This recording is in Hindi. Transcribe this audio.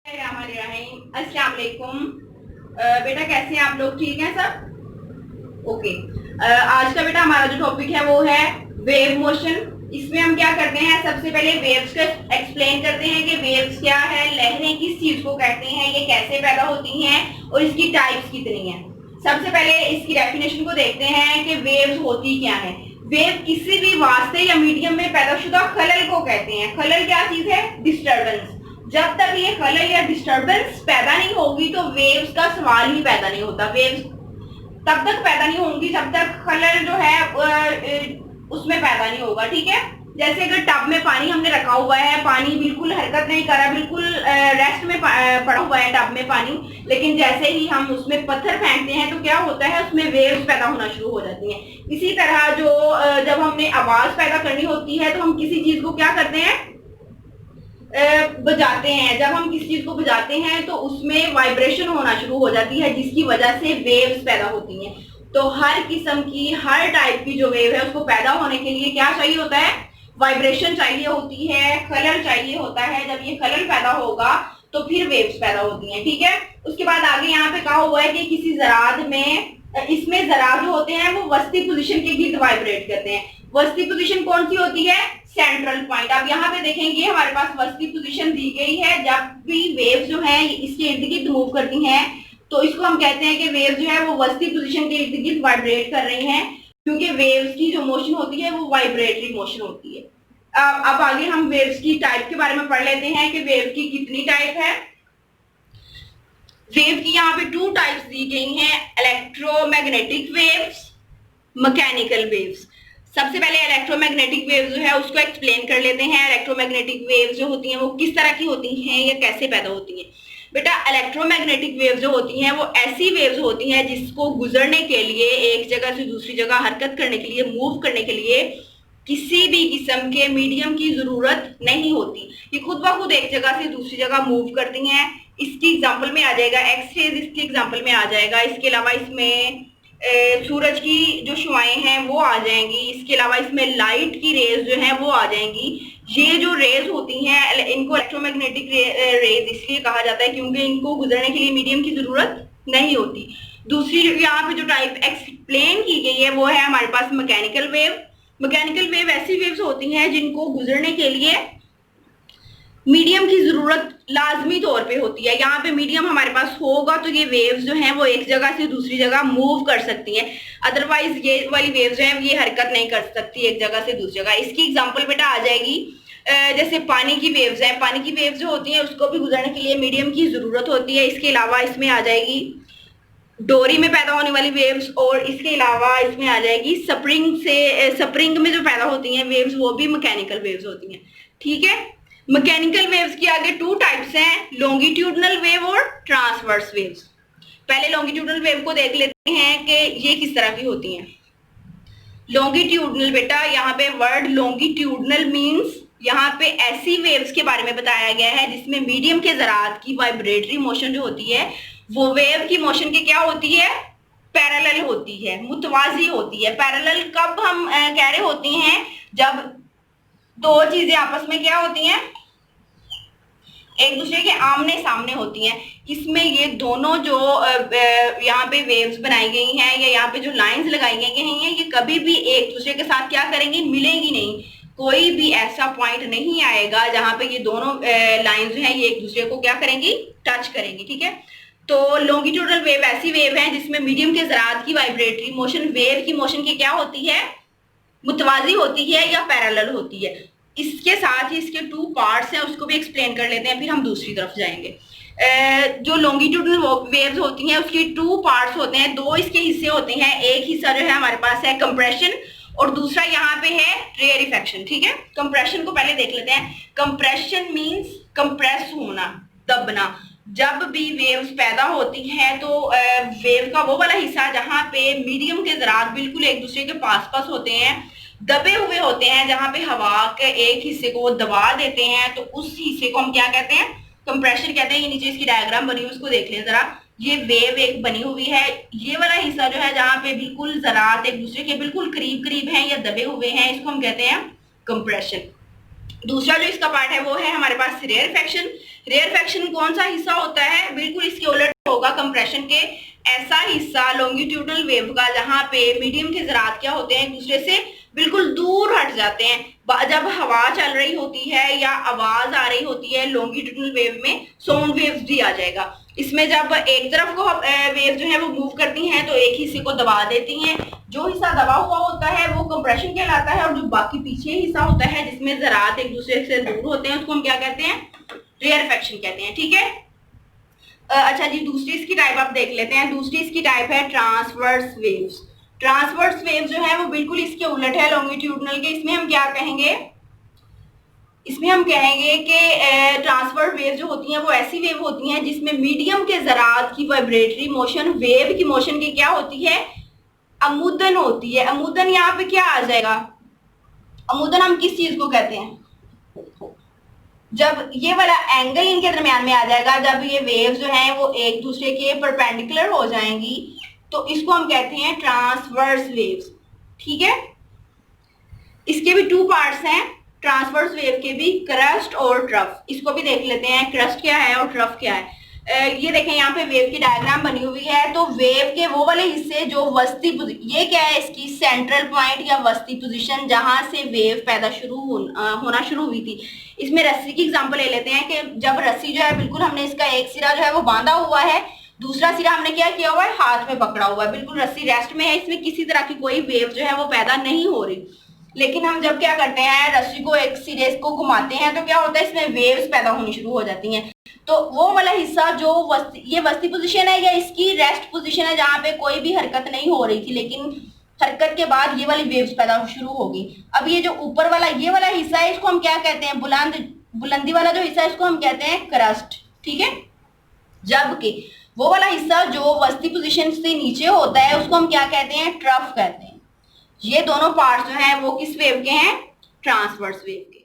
अस्सलाम वालेकुम। बेटा कैसे हैं आप लोग? ठीक हैं सब? ओके। आज का बेटा हमारा जो टॉपिक है वो है वेव मोशन। इसमें हम क्या करते हैं, सबसे पहले वेव्स का एक्सप्लेन करते हैं कि वेव्स क्या है, लहरें किस चीज को कहते हैं, ये कैसे पैदा होती हैं और इसकी टाइप्स कितनी हैं। सबसे पहले इसकी डेफिनेशन को देखते हैं कि वेव्स होती क्या है। वेव किसी भी वास्ते या मीडियम में पैदाशुदा खलल को कहते हैं। खलल क्या चीज है? डिस्टर्बेंस। जब तक ये खलल या डिस्टर्बेंस पैदा नहीं होगी तो वेव्स का सवाल ही पैदा नहीं होता। वेव्स तब तक पैदा नहीं होंगी जब तक खलल जो है उसमें पैदा नहीं होगा। ठीक है, जैसे अगर टब में पानी हमने रखा हुआ है, पानी बिल्कुल हरकत नहीं कर रहा, बिल्कुल रेस्ट में पड़ा हुआ है टब में पानी, लेकिन जैसे ही हम उसमें पत्थर फेंकते हैं तो क्या होता है, उसमें वेव्स पैदा होना शुरू हो जाती हैं। इसी तरह जो जब हमने आवाज पैदा करनी होती है तो हम किसी चीज को क्या करते हैं, बजाते हैं। जब हम किसी चीज को बजाते हैं तो उसमें वाइब्रेशन होना शुरू हो जाती है, जिसकी वजह से वेव्स पैदा होती हैं। तो हर किस्म की, हर टाइप की जो वेव है उसको पैदा होने के लिए क्या चाहिए होता है? वाइब्रेशन चाहिए होती है, खलल चाहिए होता है। जब ये खलल पैदा होगा तो फिर वेव्स पैदा होती हैं। ठीक है, उसके बाद आगे यहाँ पे कहा हुआ है कि किसी ज़रात में, इसमें ज़रात जो होते हैं वो वस्ती पोजीशन के गिर्द वाइब्रेट करते हैं। वस्ती पोजीशन कौन सी होती है? Central point. आप यहाँ पे देखेंगे हमारे पास वस्ती पोजीशन दी गई है। जब भी वेव जो है इसके इर्द गिर्द मूव करती हैं तो इसको हम कहते हैं कि वेव जो है वो वस्ती पोजीशन के इर्द गिर्द वाइब्रेट कर रही हैं, क्योंकि वेव्स की जो मोशन होती है वो वाइब्रेटरी मोशन होती है। अब आगे हम वेव्स की टाइप के बारे में पढ़ लेते हैं कि वेव की कितनी टाइप है। वेव की यहाँ पे 2 टाइप्स दी गई हैं, इलेक्ट्रोमैग्नेटिक वेव्स, मैकेनिकल वेव्स। सबसे पहले इलेक्ट्रोमैग्नेटिक वेव जो है उसको एक्सप्लेन कर लेते हैं। इलेक्ट्रोमैग्नेटिक वेव जो होती हैं वो किस तरह की होती हैं या कैसे पैदा होती हैं। बेटा, इलेक्ट्रोमैग्नेटिक वेव जो होती हैं वो ऐसी वेव्स होती हैं जिसको गुजरने के लिए, एक जगह से दूसरी जगह हरकत करने के लिए, मूव करने के लिए किसी भी किस्म के मीडियम की जरूरत नहीं होती। ये खुद ब खुद एक जगह से दूसरी जगह मूव करती हैं। इसकी एग्जाम्पल में आ जाएगा एक्स रेज, इसकी एग्जाम्पल में आ जाएगा। इसके अलावा इसमें सूरज की जो शुआएं हैं वो आ जाएंगी। इसके अलावा इसमें लाइट की रेज जो है वो आ जाएंगी। ये जो रेज होती हैं इनको इलेक्ट्रोमैग्नेटिक रेज इसलिए कहा जाता है क्योंकि इनको गुजरने के लिए मीडियम की जरूरत नहीं होती। दूसरी यहाँ पे जो टाइप एक्सप्लेन की गई है वो है हमारे पास मैकेनिकल वेव। मैकेनिकल वेव ऐसी वेव्स होती हैं जिनको गुजरने के लिए मीडियम की जरूरत लाजमी तौर पे होती है। यहाँ पे मीडियम हमारे पास होगा तो ये वेव्स जो हैं वो एक जगह से दूसरी जगह मूव कर सकती हैं, अदरवाइज ये वाली वेव्स जो हैं ये हरकत नहीं कर सकती एक जगह से दूसरी जगह। इसकी एग्जांपल बेटा आ जाएगी, जैसे पानी की वेव्स हैं। पानी की वेव्स जो होती हैं उसको भी गुजरने के लिए मीडियम की जरूरत होती है। इसके अलावा इसमें आ जाएगी डोरी में पैदा होने वाली वेव्स, और इसके अलावा इसमें आ जाएगी स्प्रिंग में जो पैदा होती हैं वेव्स, वो भी मैकेनिकल वेव्स होती हैं। ठीक है, मैकेनिकल वेव्स की आगे 2 टाइप्स हैं, लॉन्गिट्यूडनल वेव और ट्रांसवर्स वेव्स। पहले लॉन्गिट्यूडनल वेव को देख लेते हैं कि ये किस तरह की होती हैं। लॉन्गिट्यूडनल, बेटा यहाँ पे वर्ड लॉन्गिट्यूडनल मींस यहाँ पे ऐसी वेव्स के बारे में बताया गया है जिसमें मीडियम के ज़रात की वाइब्रेटरी मोशन जो होती है वो वेव की मोशन की क्या होती है? पैरेलल होती है, मुतवाजी होती है। पैरेलल कब हम कह रहे होती हैं? जब 2 चीजें आपस में क्या होती हैं? एक दूसरे के आमने सामने होती हैं। इसमें ये दोनों जो यहाँ पे वेव्स बनाई गई हैं या यहाँ पे जो लाइंस लगाई गई हैं ये कभी भी एक दूसरे के साथ क्या करेंगी? मिलेंगी नहीं। कोई भी ऐसा पॉइंट नहीं आएगा जहां पे ये दोनों लाइंस जो हैं ये एक दूसरे को क्या करेंगी? टच करेंगी। ठीक है, तो लॉन्गिट्यूडनल वेव ऐसी वेव है जिसमें मीडियम के ज़रात की वाइब्रेटरी मोशन वेव की मोशन की क्या होती है? मुतवाजी होती है या पैरेलल होती है। इसके साथ ही इसके 2 पार्ट्स हैं, उसको भी एक्सप्लेन कर लेते हैं, फिर हम दूसरी तरफ जाएंगे। जो लॉन्गिट्यूडनल वेव्स होती हैं उसके 2 पार्ट्स होते हैं, 2 इसके हिस्से होते हैं। एक हिस्सा जो है हमारे पास है कंप्रेशन और दूसरा यहाँ पे है रेयरिफेक्शन। ठीक है, कंप्रेशन को पहले देख लेते हैं। कंप्रेशन मींस कंप्रेस होना, दबना। जब भी वेव्स पैदा होती हैं तो वेव का वो वाला हिस्सा जहाँ पे मीडियम के ज़रात बिल्कुल एक दूसरे के पास पास होते हैं, दबे हुए होते हैं, जहां पे हवा के एक हिस्से को वो दबा देते हैं, तो उस हिस्से को हम क्या कहते हैं? कंप्रेशन कहते हैं। ये नीचे इसकी डायग्राम बनी हुई, उसको देख लें जरा। ये वेव एक बनी हुई है, ये वाला हिस्सा जो है जहां पे बिल्कुल ज़रात एक दूसरे के बिल्कुल करीब करीब हैं या दबे हुए हैं, इसको हम कहते हैं कंप्रेशन। दूसरा जो इसका पार्ट है वो है हमारे पास रेयरफेक्शन। रेयरफेक्शन कौन सा हिस्सा होता है, बिल्कुल इसके उलट होगा कंप्रेशन के। ऐसा हिस्सा लॉन्गिट्यूडनल वेव का जहां पे मीडियम के ज़रात क्या होते हैं एक दूसरे से बिल्कुल दूर हट जाते हैं। जब हवा चल रही होती है या आवाज आ रही होती है लॉन्गिट्यूडनल वेव में साउंड वेव्स भी आ जाएगा। इसमें जब एक तरफ को वेव जो है वो मूव करती हैं तो एक हिस्से को दबा देती हैं। जो हिस्सा दबा हुआ होता है वो कंप्रेशन कहलाता है, और जो बाकी पीछे हिस्सा होता है जिसमें ज़रात एक दूसरे से दूर होते हैं उसको हम क्या कहते हैं, रेयरफेक्शन कहते हैं। ठीक है। अच्छा जी, दूसरी इसकी टाइप आप देख लेते हैं। दूसरी इसकी टाइप है ट्रांसवर्स वेव्स। ट्रांसवर्स वेव जो है वो बिल्कुल इसके उलट है लॉन्गिट्यूडनल के। इसमें हम क्या कहेंगे, इसमें हम कहेंगे कि ट्रांसवर्स वेव जो होती हैं वो ऐसी वेव होती हैं जिसमें मीडियम के ज़रात की वाइब्रेटरी मोशन वेव की मोशन की क्या होती है, अमुदन होती है। अमुदन यहाँ पे क्या आ जाएगा, अमुदन हम किस चीज को कहते हैं, जब ये वाला एंगल इनके दरमियान में आ जाएगा, जब ये वेव जो हैं वो एक दूसरे के परपेंडिकुलर हो जाएंगी तो इसको हम कहते हैं ट्रांसवर्स वेव्स। ठीक है। इसके भी टू पार्ट्स हैं ट्रांसवर्स वेव के भी, क्रस्ट और ट्रफ। इसको भी देख लेते हैं, क्रस्ट क्या है और ट्रफ क्या है। ये देखें यहाँ पे वेव की डायग्राम बनी हुई है। तो वेव के वो वाले हिस्से जो वस्ती, ये क्या है इसकी सेंट्रल पॉइंट या वस्ती पोजीशन जहां से वेव पैदा होना शुरू हुई थी। इसमें रस्सी की एग्जांपल ले लेते हैं कि जब रस्सी जो है बिल्कुल हमने इसका एक सिरा जो है वो बांधा हुआ है, दूसरा सिरा हमने क्या किया हुआ है, हाथ में पकड़ा हुआ है, बिल्कुल रस्सी रेस्ट में है, इसमें किसी तरह की कोई वेव जो है वो पैदा नहीं हो रही। लेकिन हम जब क्या करते हैं, रस्सी को एक सिरे को घुमाते हैं तो क्या होता है, इसमें वेव्स पैदा होनी शुरू हो जाती हैं। तो वो वाला हिस्सा जो ये वस्ती पोजीशन है या इसकी रेस्ट पोजीशन है जहां पे कोई भी हरकत नहीं हो रही थी, लेकिन हरकत के बाद ये वाली वेव्स पैदा शुरू होगी। अब ये जो ऊपर वाला ये वाला हिस्सा है इसको हम क्या कहते हैं, बुलंदी वाला जो हिस्सा है इसको हम कहते हैं क्रस्ट। ठीक है। जबकि वो वाला हिस्सा जो वस्ती पोजीशन से नीचे होता है उसको हम क्या कहते हैं, ट्रफ कहते हैं। ये दोनों पार्ट्स जो हैं वो किस वेव के हैं, ट्रांसवर्स वेव के।